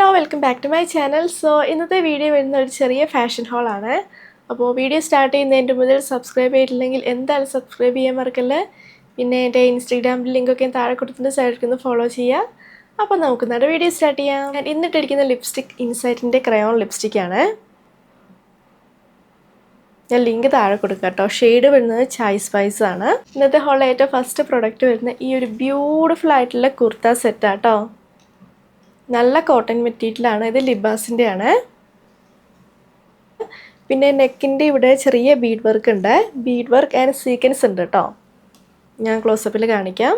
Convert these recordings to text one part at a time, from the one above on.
Hello welcome back to my channel. ഇന്നത്തെ video വരുന്ന ഒരു ചെറിയ ഫാഷൻ ഹോളാണ്. അപ്പോൾ വീഡിയോ സ്റ്റാർട്ട് ചെയ്യുന്നതിൻ്റെ മുതൽ സബ്സ്ക്രൈബ് ചെയ്തിട്ടില്ലെങ്കിൽ എന്തായാലും സബ്സ്ക്രൈബ് ചെയ്യാൻ മറക്കല്ലേ. പിന്നെ എൻ്റെ ഇൻസ്റ്റാഗ്രാമിൽ ലിങ്കൊക്കെ താഴെ കൊടുത്തിട്ട് സൈഡിൽ ഫോളോ ചെയ്യുക. അപ്പോൾ നമുക്ക് നമ്മുടെ വീഡിയോ സ്റ്റാർട്ട് ചെയ്യാം. ഞാൻ ഇന്നിട്ടിരിക്കുന്ന ലിപ്സ്റ്റിക് ഇൻസൈറ്റിൻ്റെ ക്രയോൺ ലിപ്സ്റ്റിക്കാണ്. ഞാൻ ലിങ്ക് താഴെ കൊടുക്കാം കേട്ടോ. ഷെയ്ഡ് വരുന്നത് ചായ് സ്പൈസ് ആണ്. ഇന്നത്തെ ഹോളിലെ ഏറ്റവും ഫസ്റ്റ് പ്രൊഡക്റ്റ് വരുന്ന ഈ ഒരു ബ്യൂട്ടിഫുൾ ആയിട്ടുള്ള കുർത്ത സെറ്റാട്ടോ. നല്ല കോട്ടൺ മെറ്റീരിയലാണ്. ഇത് ലിബാസിൻ്റെ ആണ്. പിന്നെ നെക്കിൻ്റെ ഇവിടെ ചെറിയ ബീഡ് വർക്ക് ഉണ്ട്. ബീഡ് വർക്ക് ആൻഡ് സീക്വൻസ് ഉണ്ട് കേട്ടോ. ഞാൻ ക്ലോസപ്പിൽ കാണിക്കാം.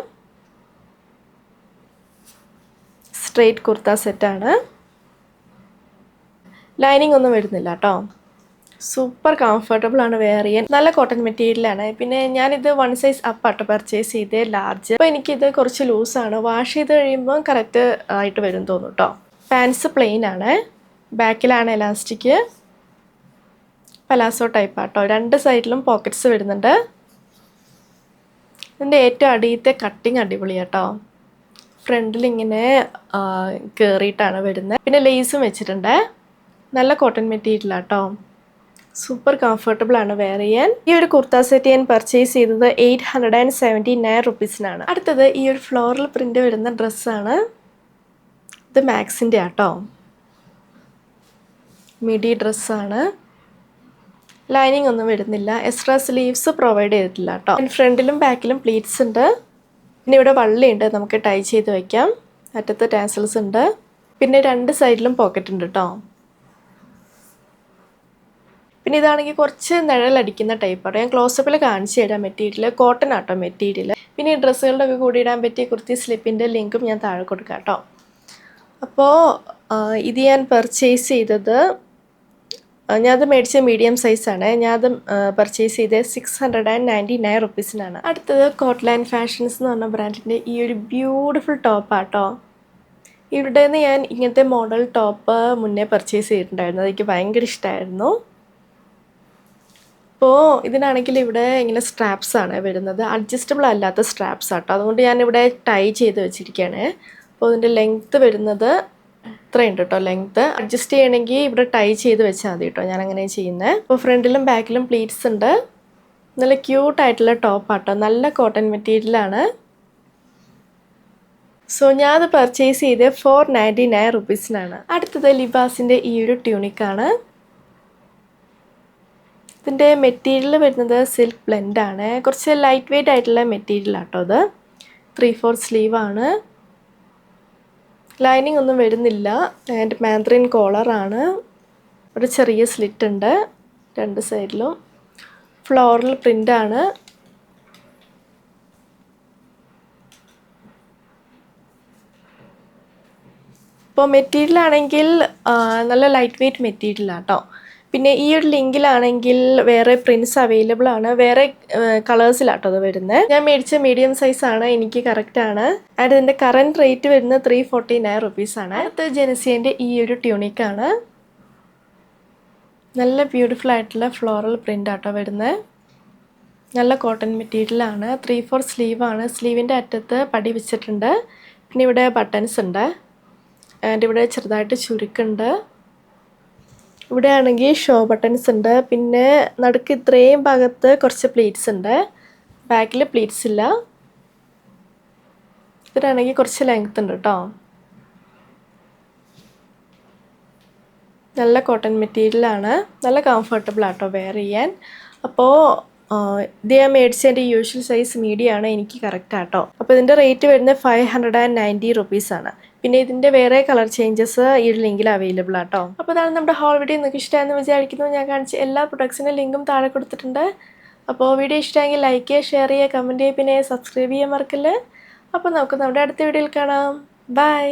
സ്ട്രെയിറ്റ് കുർത്ത സെറ്റാണ്. ലൈനിങ് ഒന്നും വരുന്നില്ല കേട്ടോ. സൂപ്പർ കംഫർട്ടബിൾ ആണ് വെയർ ചെയ്യാൻ. നല്ല കോട്ടൺ മെറ്റീരിയലാണ്. പിന്നെ ഞാനിത് 1 സൈസ് അപ്പാട്ടോ പർച്ചേസ് ചെയ്തേ, ലാർജ്. അപ്പോൾ എനിക്കിത് കുറച്ച് ലൂസാണ്. വാഷ് ചെയ്ത് കഴിയുമ്പോൾ കറക്റ്റ് ആയിട്ട് വരും തോന്നും കേട്ടോ. പാൻസ് പ്ലെയിൻ ആണ്. ബാക്കിലാണ് എലാസ്റ്റിക്. പലാസോ ടൈപ്പ് ആട്ടോ. 2 സൈഡിലും പോക്കറ്റ്സ് വരുന്നുണ്ട്. ഇതിൻ്റെ ഏറ്റവും അടിയത്തെ കട്ടിങ് അടിപൊളിയാട്ടോ. ഫ്രണ്ടിൽ ഇങ്ങനെ കയറിയിട്ടാണ് വരുന്നത്. പിന്നെ ലേസും വെച്ചിട്ടുണ്ട്. നല്ല കോട്ടൺ മെറ്റീരിയലാട്ടോ. സൂപ്പർ കംഫർട്ടബിൾ ആണ് വെയർ ചെയ്യാൻ. ഈ ഒരു കുർത്ത സെറ്റ് ഞാൻ പർച്ചേസ് ചെയ്തത് 879 റുപ്പീസിനാണ്. അടുത്തത് ഈ ഒരു ഫ്ലോറൽ പ്രിന്റ് വരുന്ന ഡ്രസ്സാണ്. ഇത് മാക്സിൻ്റെ ആട്ടോ. മിഡി ഡ്രസ്സാണ്. ലൈനിങ് ഒന്നും വരുന്നില്ല. എക്സ്ട്രാ സ്ലീവ്സ് പ്രൊവൈഡ് ചെയ്തിട്ടില്ല കേട്ടോ. ഫ്രണ്ടിലും ബാക്കിലും പ്ലീറ്റ്സ് ഉണ്ട്. പിന്നെ ഇവിടെ വള്ളിയുണ്ട്, നമുക്ക് ടൈ ചെയ്ത് വയ്ക്കാം. അറ്റത്ത് ടാസൽസ് ഉണ്ട്. പിന്നെ 2 സൈഡിലും പോക്കറ്റ് ഉണ്ട് കേട്ടോ. പിന്നെ ഇതാണെങ്കിൽ കുറച്ച് നിഴലടിക്കുന്ന ടൈപ്പാണ്. ഞാൻ ക്ലോസപ്പിൽ കാണിച്ചു തരാം. മെറ്റീരിയൽ കോട്ടൺ ആട്ടോ മെറ്റീരിയൽ. പിന്നെ ഈ ഡ്രസ്സുകളുടെ ഒക്കെ കൂടി ഇടാൻ പറ്റിയ കുർത്തി സ്ലിപ്പിൻ്റെ ലിങ്കും ഞാൻ താഴെ കൊടുക്കാം കേട്ടോ. അപ്പോൾ ഇത് ഞാൻ പർച്ചേസ് ചെയ്തത്, ഞാനത് മേടിച്ച മീഡിയം സൈസാണ്. ഞാനത് പർച്ചേസ് ചെയ്തത് 699 റുപ്പീസിനാണ്. അടുത്തത് കോട്ട്ലാൻഡ് ഫാഷൻസ് എന്ന് പറഞ്ഞ ബ്രാൻഡിൻ്റെ ഈ ഒരു ബ്യൂട്ടിഫുൾ ടോപ്പാട്ടോ. ഇവിടെ നിന്ന് ഞാൻ ഇങ്ങനത്തെ മോഡൽ ടോപ്പ് മുന്നേ പർച്ചേസ് ചെയ്തിട്ടുണ്ടായിരുന്നു. അതെനിക്ക് ഭയങ്കര ഇഷ്ടമായിരുന്നു. അപ്പോൾ ഇതിനാണെങ്കിൽ ഇവിടെ ഇങ്ങനെ സ്ട്രാപ്സ് ആണ് വരുന്നത്. അഡ്ജസ്റ്റബിൾ അല്ലാത്ത സ്ട്രാപ്സ് ആട്ടോ. അതുകൊണ്ട് ഞാനിവിടെ ടൈ ചെയ്ത് വെച്ചിരിക്കുകയാണ്. അപ്പോൾ ഇതിൻ്റെ ലെങ്ത്ത് വരുന്നത് ഇത്രയുണ്ട് കേട്ടോ. ലെങ്ത്ത് അഡ്ജസ്റ്റ് ചെയ്യണമെങ്കിൽ ഇവിടെ ടൈ ചെയ്ത് വെച്ചാൽ മതി കേട്ടോ. ഞാൻ അങ്ങനെ ചെയ്യുന്നത്. അപ്പോൾ ഫ്രണ്ടിലും ബാക്കിലും പ്ലീറ്റ്സ് ഉണ്ട്. നല്ല ക്യൂട്ടായിട്ടുള്ള ടോപ്പാട്ടോ. നല്ല കോട്ടൺ മെറ്റീരിയലാണ്. ഞാനത് പർച്ചേസ് ചെയ്ത് 499 റുപ്പീസിനാണ്. അടുത്തത് ലിബാസിൻ്റെ ഈ ഒരു ട്യൂണിക്കാണ്. ഇതിൻ്റെ മെറ്റീരിയൽ വരുന്നത് സിൽക്ക് ബ്ലെൻഡാണ്. കുറച്ച് ലൈറ്റ് വെയ്റ്റ് ആയിട്ടുള്ള മെറ്റീരിയൽ ആട്ടോ. അത് 3/4 സ്ലീവാണ്. ലൈനിങ് ഒന്നും വരുന്നില്ല. ആൻഡ് മാൻഡ്രിൻ കോളറാണ്. ഒരു ചെറിയ സ്ലിറ്റ് ഉണ്ട് 2 സൈഡിലും. ഫ്ലോറൽ പ്രിൻ്റാണ്. ഇപ്പോൾ മെറ്റീരിയൽ ആണെങ്കിൽ നല്ല ലൈറ്റ് വെയ്റ്റ് മെറ്റീരിയലാട്ടോ. പിന്നെ ഈ ഒരു ലിങ്കിലാണെങ്കിൽ വേറെ പ്രിൻസ് അവൈലബിൾ ആണ്. വേറെ കളേഴ്സിലാട്ടോ അത് വരുന്നത്. ഞാൻ മേടിച്ച മീഡിയം സൈസാണ്. എനിക്ക് കറക്റ്റാണ്. ആൻഡ് ഇതിൻ്റെ കറൻറ്റ് റേറ്റ് വരുന്നത് 349 റുപ്പീസാണ്. അടുത്ത ജെനസിൻ്റെ ഈ ഒരു ട്യൂണിക്കാണ്. നല്ല ബ്യൂട്ടിഫുൾ ആയിട്ടുള്ള ഫ്ലോറൽ പ്രിൻ്റ് ആട്ടോ വരുന്നത്. നല്ല കോട്ടൺ മെറ്റീരിയലാണ്. 3/4 സ്ലീവാണ്. സ്ലീവിൻ്റെ അറ്റത്ത് പടി വെച്ചിട്ടുണ്ട്. പിന്നെ ഇവിടെ ബട്ടൺസ് ഉണ്ട്. ആൻഡ് ഇവിടെ ചെറുതായിട്ട് ചുരുക്കുണ്ട്. ഇവിടെ ആണെങ്കിൽ ഷോ ബട്ടൺസ് ഉണ്ട്. പിന്നെ നടുക്ക് ഇത്രയും ഭാഗത്ത് കുറച്ച് പ്ലീറ്റ്സ് ഉണ്ട്. ബാക്കിൽ പ്ലീറ്റ്സ് ഇല്ല. ഇതിനാണെങ്കിൽ കുറച്ച് ലെങ്ത് ഉണ്ട് കേട്ടോ. നല്ല കോട്ടൺ മെറ്റീരിയലാണ്. നല്ല കംഫർട്ടബിൾ ആട്ടോ വെയർ ചെയ്യാൻ. അപ്പോൾ ഇത് ഞാൻ മേടിച്ചതിൻ്റെ യൂഷ്വൽ സൈസ് മീഡിയം ആണ്. എനിക്ക് കറക്റ്റ് ആട്ടോ. അപ്പോൾ ഇതിൻ്റെ റേറ്റ് വരുന്നത് 590 റുപ്പീസാണ്. പിന്നെ ഇതിൻ്റെ വേറെ കളർ ചേഞ്ചസ് ഈ ഒരു ലിങ്കിൽ അവൈലബിൾ ആട്ടോ. അപ്പോൾ അതാണ് നമ്മുടെ ഹോൾ വീഡിയോ. നിങ്ങൾക്ക് ഇഷ്ടമായെന്ന് വിചാരിക്കുന്നു. ഞാൻ കാണിച്ച എല്ലാ പ്രൊഡക്ട്സിൻ്റെ ലിങ്കും താഴെ കൊടുത്തിട്ടുണ്ട്. അപ്പോൾ വീഡിയോ ഇഷ്ടമെങ്കിൽ ലൈക്ക് ചെയ്യുക, ഷെയർ ചെയ്യുക, കമൻറ്റ് ചെയ്യുക, പിന്നെ സബ്സ്ക്രൈബ് ചെയ്യാൻ മറക്കല്ലേ. അപ്പോൾ നമുക്ക് നമ്മുടെ അടുത്ത വീഡിയോയിൽ കാണാം. ബൈ.